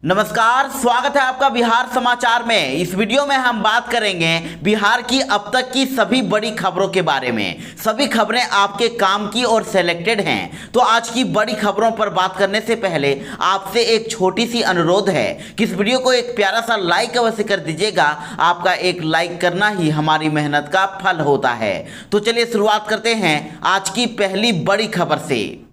नमस्कार, स्वागत है आपका बिहार समाचार में। इस वीडियो में हम बात करेंगे बिहार की अब तक की सभी बड़ी खबरों के बारे में। सभी खबरें आपके काम की और सेलेक्टेड हैं। तो आज की बड़ी खबरों पर बात करने से पहले आपसे एक छोटी सी अनुरोध है कि इस वीडियो को एक प्यारा सा लाइक अवश्य कर दीजिएगा। आपका एक लाइक करना ही हमारी मेहनत का फल होता है। तो चलिए शुरुआत करते हैं आज की पहली बड़ी खबर से।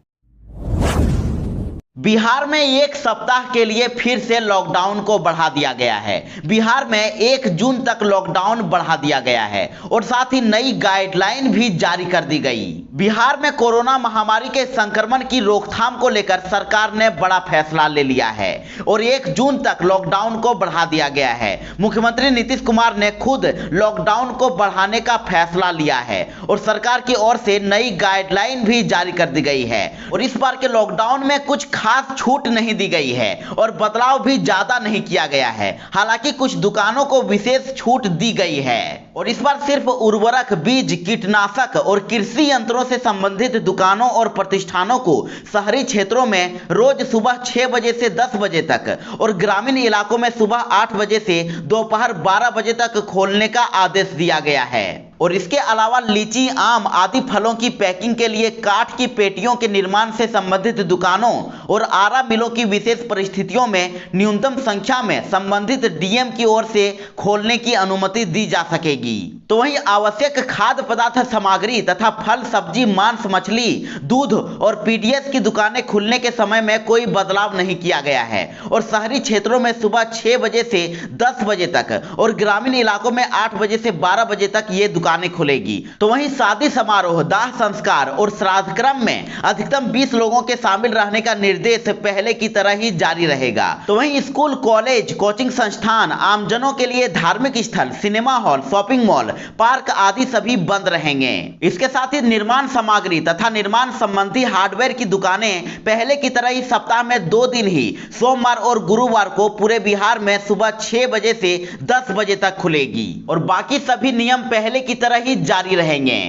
बिहार में एक सप्ताह के लिए फिर से लॉकडाउन को बढ़ा दिया गया है। बिहार में 1 जून तक लॉकडाउन बढ़ा दिया गया है और साथ ही नई गाइडलाइन भी जारी कर दी गई। बिहार में कोरोना महामारी के संक्रमण की रोकथाम को लेकर सरकार ने बड़ा फैसला ले लिया है और 1 जून तक लॉकडाउन को बढ़ा दिया गया है। मुख्यमंत्री नीतीश कुमार ने खुद लॉकडाउन को बढ़ाने का फैसला लिया है और सरकार की ओर से नई गाइडलाइन भी जारी कर दी गई है और इस बार के लॉकडाउन में कुछ खास छूट नहीं दी गई है और बदलाव भी ज्यादा नहीं किया गया है। हालांकि कुछ दुकानों को विशेष छूट दी गई है और इस बार सिर्फ उर्वरक, बीज, कीटनाशक और कृषि यंत्रों से संबंधित दुकानों और प्रतिष्ठानों को शहरी क्षेत्रों में रोज सुबह 6 बजे से 10 बजे तक और ग्रामीण इलाकों में सुबह 8 बजे से दोपहर 12 बजे तक खोलने का आदेश दिया गया है। और इसके अलावा लीची, आम आदि फलों की पैकिंग के लिए काठ की पेटियों के निर्माण से संबंधित दुकानों और आरा मिलों की विशेष परिस्थितियों में न्यूनतम संख्या में संबंधित डीएम की ओर से खोलने की अनुमति दी जा सकेगी। तो वहीं आवश्यक खाद्य पदार्थ सामग्री तथा फल, सब्जी, मांस, मछली, दूध और पीडीएस की दुकानें खुलने के समय में कोई बदलाव नहीं किया गया है और शहरी क्षेत्रों में सुबह 6 बजे से 10 बजे तक और ग्रामीण इलाकों में 8 बजे से 12 बजे तक ये दुकानें खुलेगी। तो वहीं शादी समारोह, दाह संस्कार और श्राद्ध क्रम में अधिकतम 20 लोगों के शामिल रहने का निर्देश पहले की तरह ही जारी रहेगा। तो वहीं स्कूल, कॉलेज, कोचिंग संस्थान, आमजनों के लिए धार्मिक स्थल, cinema hall, shopping mall, park आदि सभी बंद रहेंगे। इसके साथ ही निर्माण सामग्री तथा निर्माण संबंधी हार्डवेयर की दुकानें पहले की तरह ही सप्ताह में 2 दिन ही सोमवार और गुरुवार को पूरे बिहार में सुबह 6 बजे से 10 बजे तक खुलेगी और बाकी सभी नियम पहले की तरह ही जारी रहेंगे।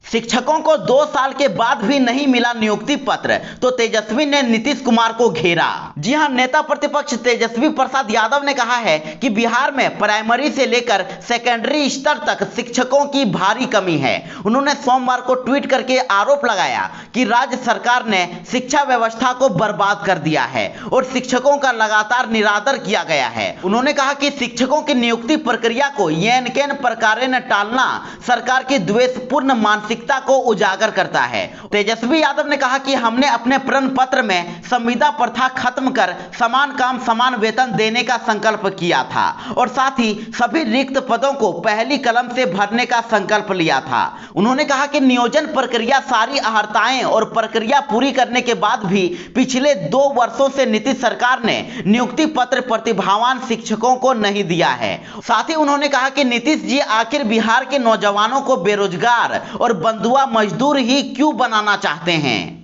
शिक्षकों को 2 साल के बाद भी नहीं मिला नियुक्ति पत्र, तो तेजस्वी ने नीतीश कुमार को घेरा। जी हां, नेता प्रतिपक्ष तेजस्वी प्रसाद यादव ने कहा है कि बिहार में प्राइमरी से लेकर सेकेंडरी स्तर तक शिक्षकों की भारी कमी है। उन्होंने सोमवार को ट्वीट करके आरोप लगाया कि राज्य सरकार ने शिक्षा व्यवस्था को बर्बाद कर दिया है और शिक्षकों का लगातार निरादर किया गया है। उन्होंने कहा कि शिक्षकों की नियुक्ति प्रक्रिया को येन-केन प्रकारे न टालना सरकार की द्वेषपूर्ण मानसिकता को उजागर करता है। तेजस्वी यादव ने कहा कि हमने अपने प्रण पत्र में संविदा प्रथा खत्म कर समान काम समान वेतन देने का संकल्प किया था और साथ ही सभी रिक्त पदों को पहली कलम से भरने का संकल्प लिया था। उन्होंने कहा कि नियोजन प्रक्रिया सारी अहर्ताएं और प्रक्रिया पूरी करने के बाद भी पिछले 2 वर्षों से नीतीश सरकार ने नियुक्ति पत्र प्रतिभावान शिक्षकों को नहीं दिया है। साथ ही उन्होंने कहा कि नीतीश जी आखिर बिहार के नौजवानों को बेरोजगार और बंधुआ मजदूर ही क्यों बनाना चाहते हैं।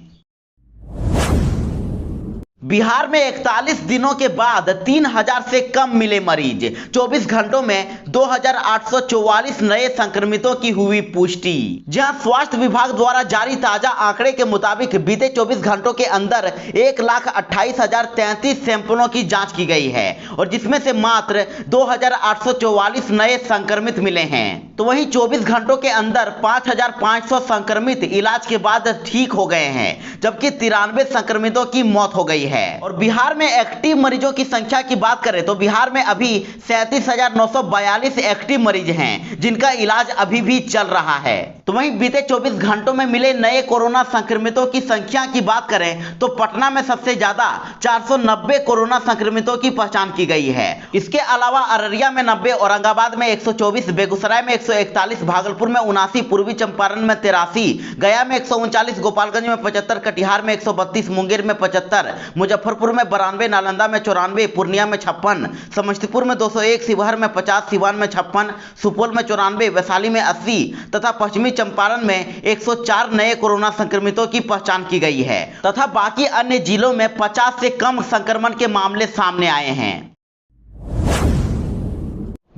बिहार में 41 दिनों के बाद 3000 से कम मिले मरीज। 24 घंटों में 2844 नए संक्रमितों की हुई पुष्टि। जहां स्वास्थ्य विभाग द्वारा जारी ताजा आंकड़े के मुताबिक बीते 24 घंटों के अंदर 1,28,033 सैंपलों की जांच की गई है और जिसमें से मात्र 2844 नए संक्रमित मिले हैं। तो वहीं 24 घंटों के अंदर 5500 संक्रमित इलाज के बाद ठीक हो गए हैं, जबकि 93 संक्रमितों की मौत हो गई है। और बिहार में एक्टिव मरीजों की संख्या की बात करें तो बिहार में अभी 37,942 एक्टिव मरीज हैं जिनका इलाज अभी भी चल रहा है। तो वहीं बीते 24 घंटों में मिले नए कोरोना संक्रमितों की संख्या की बात करें तो पटना में सबसे ज्यादा 490 कोरोना संक्रमितों की पहचान की गई है। इसके अलावा अररिया में 90, औरंगाबाद में 124, बेगूसराय में 141, भागलपुर में 79, पूर्वी चंपारण में 83, गया में 139, गोपालगंज में 75, कटिहार में 132, मुंगेर में 75, मुजफ्फरपुर में 92, नालंदा में 94, पूर्णिया में 56, समस्तीपुर में 201, शिवहर में 50, सिवान में 56, सुपौल में 94, वैशाली में 80 तथा पश्चिमी चंपारण में 104 नए कोरोना संक्रमितों की पहचान की गई है तथा बाकी अन्य जिलों में 50 से कम संक्रमण के मामले सामने आए हैं।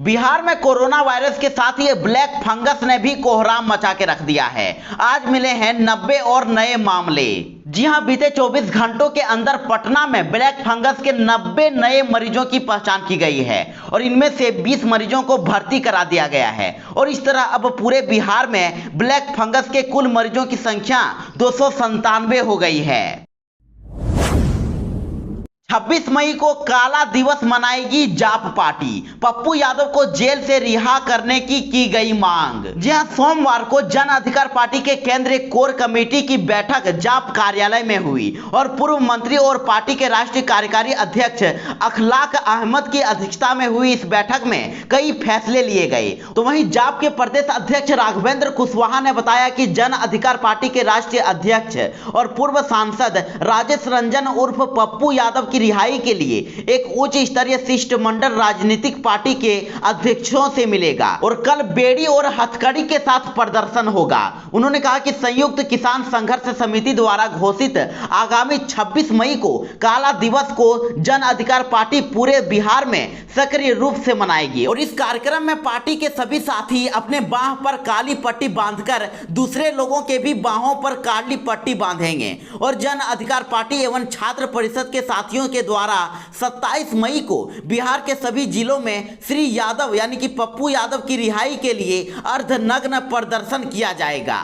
बिहार में कोरोना वायरस के साथ ये ब्लैक फंगस ने भी कोहराम मचा के रख दिया है। आज मिले हैं 90 और नए मामले। जी हां, बीते 24 घंटों के अंदर पटना में ब्लैक फंगस के 90 नए मरीजों की पहचान की गई है और इनमें से 20 मरीजों को भर्ती करा दिया गया है। और इस तरह अब पूरे बिहार में ब्लैक फंगस के कुल मरीजों की संख्या 297 हो गई है। 26 मई को काला दिवस मनाएगी जाप पार्टी। पप्पू यादव को जेल से रिहा करने की गई मांग। जी हां, सोमवार को जन अधिकार पार्टी के केंद्रीय कोर कमेटी की बैठक जाप कार्यालय में हुई और पूर्व मंत्री और पार्टी के राष्ट्रीय कार्यकारी अध्यक्ष अखलाक अहमद की अध्यक्षता में हुई इस बैठक में कई फैसले लिए गए। तो वहीं जाप के प्रदेश अध्यक्ष राघवेंद्र कुशवाहा ने बताया कि जन अधिकार पार्टी के राष्ट्रीय अध्यक्ष और पूर्व सांसद राजेश रंजन उर्फ पप्पू यादव रिहाई के लिए एक उच्च स्तरीय शिष्टमंडल राजनीतिक पार्टी के अध्यक्षों से मिलेगा और कल बेड़ी और हथकड़ी के साथ प्रदर्शन होगा। उन्होंने कहा कि संयुक्त किसान संघर्ष समिति द्वारा घोषित आगामी 26 मई को काला दिवस को जन अधिकार पार्टी पूरे बिहार में सक्रिय रूप से मनाएगी और इस कार्यक्रम में पार्टी के सभी साथी अपने बाह पर काली पट्टी बांधकर दूसरे लोगों के भी बाहों पर काली पट्टी बांधेंगे और जन अधिकार पार्टी एवं छात्र परिषद के साथियों के द्वारा 27 मई को बिहार के सभी जिलों में श्री यादव यानी कि पप्पू यादव की रिहाई के लिए अर्धनग्न प्रदर्शन किया जाएगा।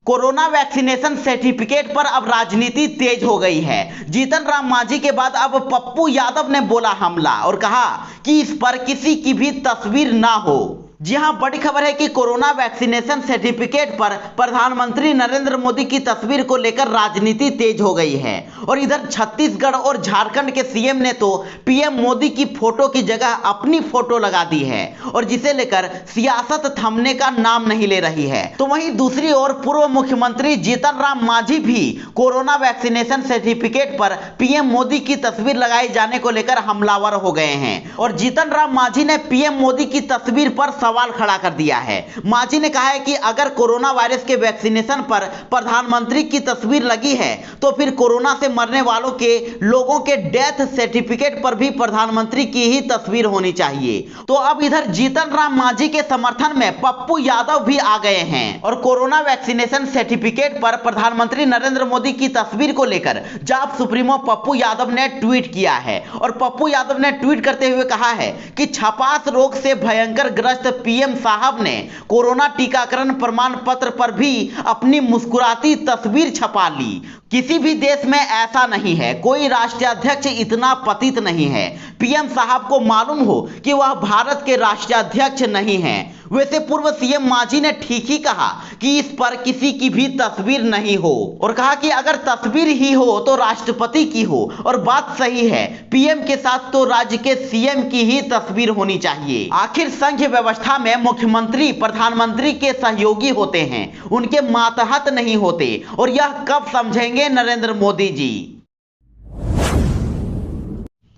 कोरोना वैक्सीनेशन सर्टिफिकेट पर अब राजनीति तेज हो गई है। जीतन राम मांझी के बाद अब पप्पू यादव ने बोला हमला और कहा कि इस पर किसी की भी तस्वीर ना हो। जी हां, बड़ी खबर है कि कोरोना वैक्सीनेशन सर्टिफिकेट पर प्रधानमंत्री नरेंद्र मोदी की तस्वीर को लेकर राजनीति तेज हो गई है और इधर छत्तीसगढ़ और झारखंड के सीएम ने तो पीएम मोदी की फोटो की जगह अपनी फोटो लगा दी है और जिसे लेकर सियासत थमने का नाम नहीं ले रही है। तो वहीं दूसरी ओर पूर्व मुख्यमंत्री जीतन राम मांझी भी कोरोना वैक्सीनेशन सर्टिफिकेट पर पीएम मोदी की तस्वीर लगाए जाने को लेकर हमलावर हो गए हैं और जीतन राम मांझी ने पीएम मोदी की तस्वीर पर सवाल खड़ा कर दिया है। मांझी ने कहा है कि अगर कोरोना वायरस के वैक्सीनेशन पर प्रधानमंत्री की तस्वीर लगी है तो फिर कोरोना से मरने वालों के लोगों के डेथ सर्टिफिकेट पर भी प्रधानमंत्री की ही तस्वीर होनी चाहिए। तो अब इधर जीतन राम मांझी के समर्थन में पप्पू यादव भी आ गए हैं और कोरोना वैक्सीनेशन सर्टिफिकेट पर प्रधानमंत्री नरेंद्र मोदी की तस्वीर को लेकर जाप सुप्रीमो पप्पू यादव ने ट्वीट किया है और पप्पू यादव ने ट्वीट करते हुए कहा है कि छपास रोग से भयंकर ग्रस्त पीएम साहब ने कोरोना टीकाकरण प्रमाण पत्र पर भी अपनी मुस्कुराती तस्वीर छपा ली। किसी भी देश में ऐसा नहीं है, कोई राष्ट्राध्यक्ष इतना पतित नहीं है। पीएम साहब को मालूम हो कि वह भारत के राष्ट्राध्यक्ष नहीं है। वैसे पूर्व सीएम मांझी ने ठीक ही कहा कि इस पर किसी की भी तस्वीर नहीं हो और कहा कि अगर तस्वीर ही हो तो राष्ट्रपति की हो और बात सही है, पीएम के साथ तो राज्य के सीएम की ही तस्वीर होनी चाहिए। आखिर संघ व्यवस्था में मुख्यमंत्री प्रधानमंत्री के सहयोगी होते हैं, उनके मातहत नहीं होते और यह कब समझेंगे नरेंद्र मोदी जी।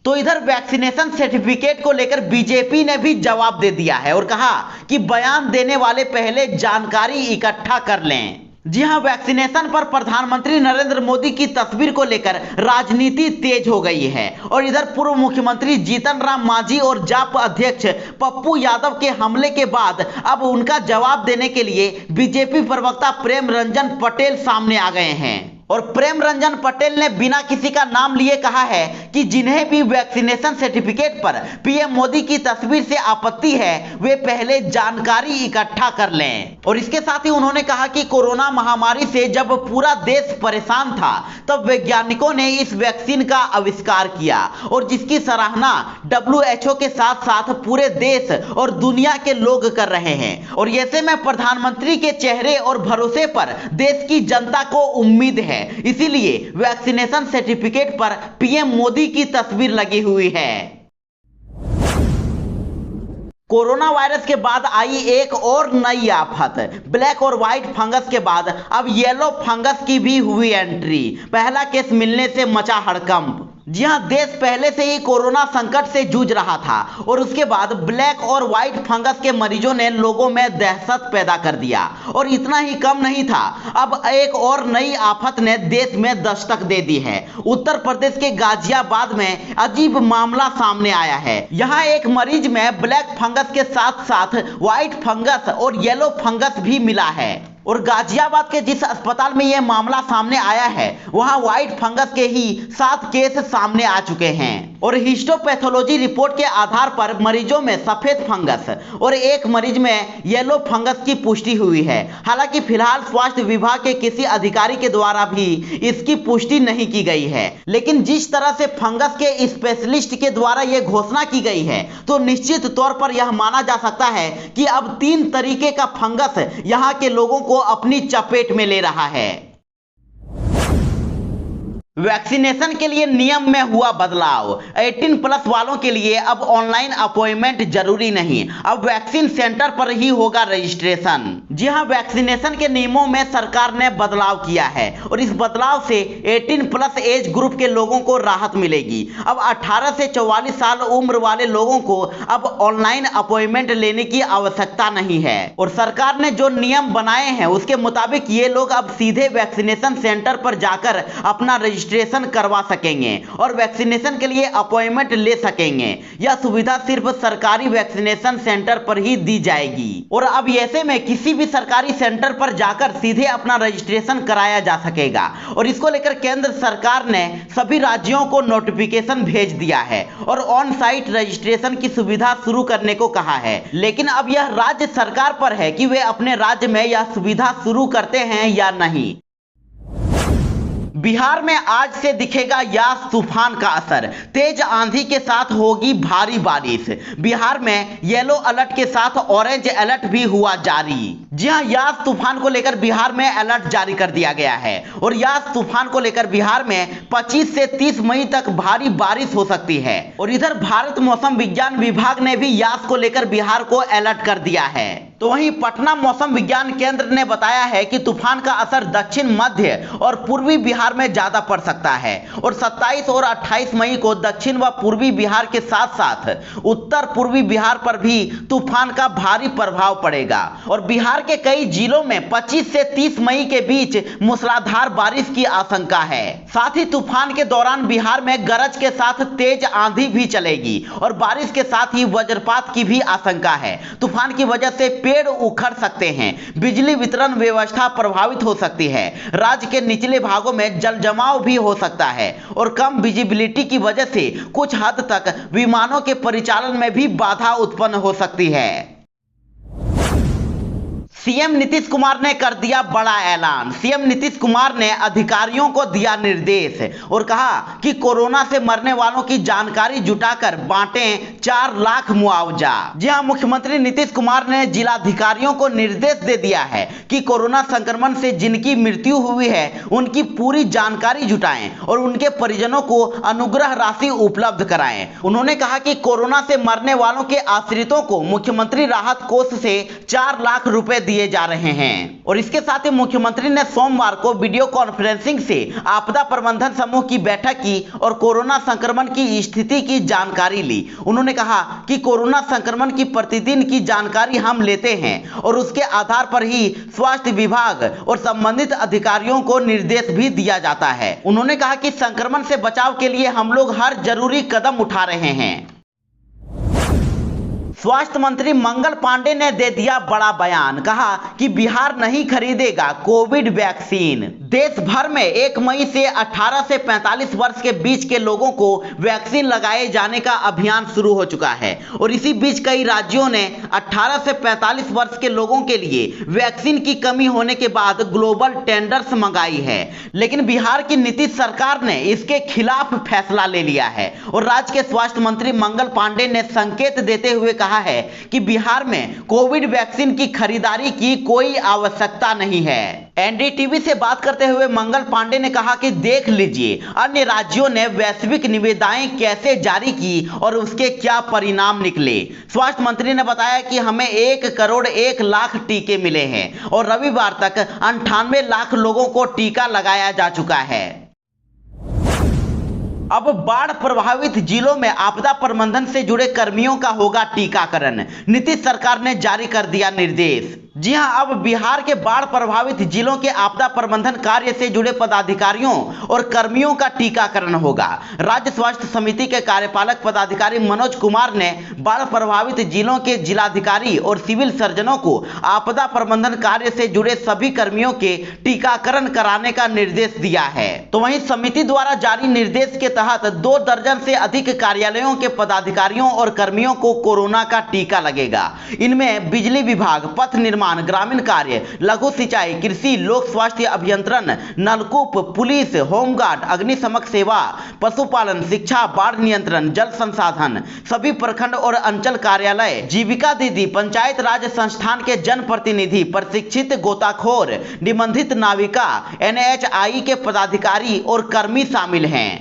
तो इधर वैक्सीनेशन सर्टिफिकेट को लेकर बीजेपी ने भी जवाब दे दिया है और कहा कि बयान देने वाले पहले जानकारी इकट्ठा कर लें। जी हां, वैक्सीनेशन पर प्रधानमंत्री नरेंद्र मोदी की तस्वीर को लेकर राजनीति तेज हो गई है और इधर पूर्व मुख्यमंत्री जीतन राम मांझी और जाप अध्यक्ष पप्पू यादव के हमले के बाद अब उनका जवाब देने के लिए बीजेपी प्रवक्ता प्रेम रंजन पटेल सामने आ गए हैं और प्रेम रंजन पटेल ने बिना किसी का नाम लिए कहा है कि जिन्हें भी वैक्सीनेशन सर्टिफिकेट पर पीएम मोदी की तस्वीर से आपत्ति है वे पहले जानकारी इकट्ठा कर लें। और इसके साथ ही उन्होंने कहा कि कोरोना महामारी से जब पूरा देश परेशान था तब वैज्ञानिकों ने इस वैक्सीन का आविष्कार किया और जिसकी सराहना WHO के साथ साथ पूरे देश और दुनिया के लोग कर रहे हैं और ऐसे में प्रधानमंत्री के चेहरे और भरोसे पर देश की जनता को उम्मीद है, इसीलिए वैक्सीनेशन सर्टिफिकेट पर पीएम मोदी की तस्वीर लगी हुई है। कोरोना वायरस के बाद आई एक और नई आफत। ब्लैक और व्हाइट फंगस के बाद अब येलो फंगस की भी हुई एंट्री। पहला केस मिलने से मचा हड़कंप। जी हां, देश पहले से ही कोरोना संकट से जूझ रहा था और उसके बाद ब्लैक और व्हाइट फंगस के मरीजों ने लोगों में दहशत पैदा कर दिया। और इतना ही कम नहीं था, अब एक और नई आफत ने देश में दस्तक दे दी है। उत्तर प्रदेश के गाजियाबाद में अजीब मामला सामने आया है। यहाँ एक मरीज में ब्लैक फंगस के साथ साथ व्हाइट फंगस और येलो फंगस भी मिला है। और गाजियाबाद के जिस अस्पताल में यह मामला सामने आया है वहां व्हाइट फंगस के ही 7 केस सामने आ चुके हैं। और हिस्टोपैथोलॉजी रिपोर्ट के आधार पर मरीजों में सफेद फंगस और एक मरीज में येलो फंगस की पुष्टि हुई है। हालांकि फिलहाल स्वास्थ्य विभाग के किसी अधिकारी के द्वारा भी इसकी पुष्टि नहीं की गई है। लेकिन जिस तरह से फंगस के स्पेशलिस्ट के द्वारा यह घोषणा की गई है तो निश्चित तौर पर यह माना जा सकता है कि अब 3 तरीके का फंगस यहाँ के लोगों को अपनी चपेट में ले रहा है। वैक्सीनेशन के लिए नियम में हुआ बदलाव। 18+ वालों के लिए अब ऑनलाइन अपॉइंटमेंट जरूरी नहीं, अब वैक्सीन सेंटर पर ही होगा रजिस्ट्रेशन। जी हां, वैक्सीनेशन के नियमों में सरकार ने बदलाव किया है और इस बदलाव से 18+ एज ग्रुप के लोगों को राहत मिलेगी। अब 18 से 44 साल उम्र वाले लोगों को अब ऑनलाइन अपॉइंटमेंट लेने की आवश्यकता नहीं है। और सरकार ने जो नियम बनाए हैं उसके मुताबिक ये लोग अब सीधे वैक्सीनेशन सेंटर पर जाकर अपना रजिस्ट्रेशन करवा सकेंगे और वैक्सीनेशन के लिए अपॉइंटमेंट ले सकेंगे। यह सुविधा सिर्फ सरकारी वैक्सीनेशन सेंटर पर ही दी जाएगी। और अब ऐसे में किसी भी सरकारी सेंटर पर जाकर सीधे अपना रजिस्ट्रेशन कराया जा सकेगा। और इसको लेकर केंद्र सरकार ने सभी राज्यों को नोटिफिकेशन भेज दिया है और ऑन साइट रजिस्ट्रेशन की सुविधा शुरू करने को कहा है। लेकिन अब यह राज्य सरकार पर है कि वे अपने राज्य में यह सुविधा शुरू करते हैं या नहीं। बिहार में आज से दिखेगा यास तूफान का असर। तेज आंधी के साथ होगी भारी बारिश। बिहार में येलो अलर्ट के साथ ऑरेंज अलर्ट भी हुआ जारी। जी हां, यास तूफान को लेकर बिहार में अलर्ट जारी कर दिया गया है और यास तूफान को लेकर बिहार में 25 से 30 मई तक भारी बारिश हो सकती है। और इधर भारत मौसम विज्ञान विभाग ने भी यास को लेकर बिहार को अलर्ट कर दिया है। तो वहीं पटना मौसम विज्ञान केंद्र ने बताया है कि तूफान का असर दक्षिण मध्य और पूर्वी बिहार में ज्यादा पड़ सकता है और 27 और 28 मई को दक्षिण व पूर्वी बिहार के साथ साथ उत्तर पूर्वी बिहार पर भी तूफान का भारी प्रभाव पड़ेगा। और बिहार के कई जिलों में 25 से 30 मई के बीच मूसलाधार बारिश की आशंका है। साथ ही तूफान के दौरान बिहार में गरज के साथ तेज आंधी भी चलेगी और बारिश के साथ ही वज्रपात की भी आशंका है। तूफान की वजह से पेड़ उखड़ सकते हैं, बिजली वितरण व्यवस्था प्रभावित हो सकती है, राज्य के निचले भागों में जल जमाव भी हो सकता है और कम विजिबिलिटी की वजह से कुछ हद तक विमानों के परिचालन में भी बाधा उत्पन्न हो सकती है। सीएम नीतीश कुमार ने कर दिया बड़ा ऐलान। सीएम नीतीश कुमार ने अधिकारियों को दिया निर्देश और कहा कि कोरोना से मरने वालों की जानकारी जुटाकर बांटें 4 लाख मुआवजा। जी हां, मुख्यमंत्री नीतीश कुमार ने जिलाधिकारियों को निर्देश दे दिया है कि कोरोना संक्रमण से जिनकी मृत्यु हुई है उनकी पूरी जानकारी जुटाएं और उनके परिजनों को अनुग्रह राशि उपलब्ध कराएं। उन्होंने कहा कि कोरोना से मरने वालों के आश्रितों को मुख्यमंत्री राहत कोष से 4 लाख रुपए दिए जा रहे हैं। और इसके साथ ही मुख्यमंत्री ने सोमवार को वीडियो कॉन्फ्रेंसिंग से आपदा प्रबंधन समूह की बैठक की और कोरोना संक्रमण की स्थिति की जानकारी ली। उन्होंने कहा कि कोरोना संक्रमण की प्रतिदिन की जानकारी हम लेते हैं और उसके आधार पर ही स्वास्थ्य विभाग और संबंधित अधिकारियों को निर्देश भी दिया जाता है। उन्होंने कहा कि संक्रमण से बचाव के लिए हम लोग हर जरूरी कदम उठा रहे हैं। स्वास्थ्य मंत्री मंगल पांडे ने दे दिया बड़ा बयान। कहा कि बिहार नहीं खरीदेगा कोविड वैक्सीन। देश भर में 1 मई से 18 से 45 वर्ष के बीच के लोगों को वैक्सीन लगाए जाने का अभियान शुरू हो चुका है और इसी बीच कई राज्यों ने 18 से 45 वर्ष के लोगों के लिए वैक्सीन की कमी होने के बाद ग्लोबल टेंडर्स मंगाई है। लेकिन बिहार की नीतीश सरकार ने इसके खिलाफ फैसला ले लिया है और राज्य के स्वास्थ्य मंत्री मंगल पांडे ने संकेत देते हुए कहा है कि बिहार में कोविड वैक्सीन की खरीदारी की कोई आवश्यकता नहीं है। एनडीटीवी से बात करते हुए मंगल पांडे ने कहा कि देख लीजिए अन्य राज्यों ने वैश्विक निविदाएं कैसे जारी की और उसके क्या परिणाम निकले। स्वास्थ्य मंत्री ने बताया कि हमें 1 करोड़ 1 लाख टीके मिले हैं और रविवार तक 98 लाख लोगों को टीका लगाया जा चुका है। अब बाढ़ प्रभावित जिलों में आपदा प्रबंधन से जुड़े कर्मियों का होगा टीकाकरण, नीतीश सरकार ने जारी कर दिया निर्देश। जी हां, अब बिहार के बाढ़ प्रभावित जिलों के आपदा प्रबंधन कार्य से जुड़े पदाधिकारियों और कर्मियों का टीकाकरण होगा। राज्य स्वास्थ्य समिति के कार्यपालक पदाधिकारी मनोज कुमार ने बाढ़ प्रभावित जिलों के जिलाधिकारी और सिविल सर्जनों को आपदा प्रबंधन कार्य से जुड़े सभी कर्मियों के टीकाकरण कराने का निर्देश दिया है। तो वहीं समिति द्वारा जारी निर्देश के तहत 2 दर्जन से अधिक कार्यालयों के पदाधिकारियों और कर्मियों को कोरोना का टीका लगेगा। इनमें बिजली विभाग, पथ निर्माण, ग्रामीण कार्य, लघु सिंचाई, कृषि, लोक स्वास्थ्य अभियंत्रण, नलकूप, पुलिस, होमगार्ड, अग्निशमन सेवा, पशुपालन, शिक्षा, बाढ़ नियंत्रण, जल संसाधन, सभी प्रखंड और अंचल कार्यालय, जीविका दीदी, पंचायत राज संस्थान के जनप्रतिनिधि, प्रशिक्षित गोताखोर, निबंधित नाविका, NHI के पदाधिकारी और कर्मी शामिल हैं।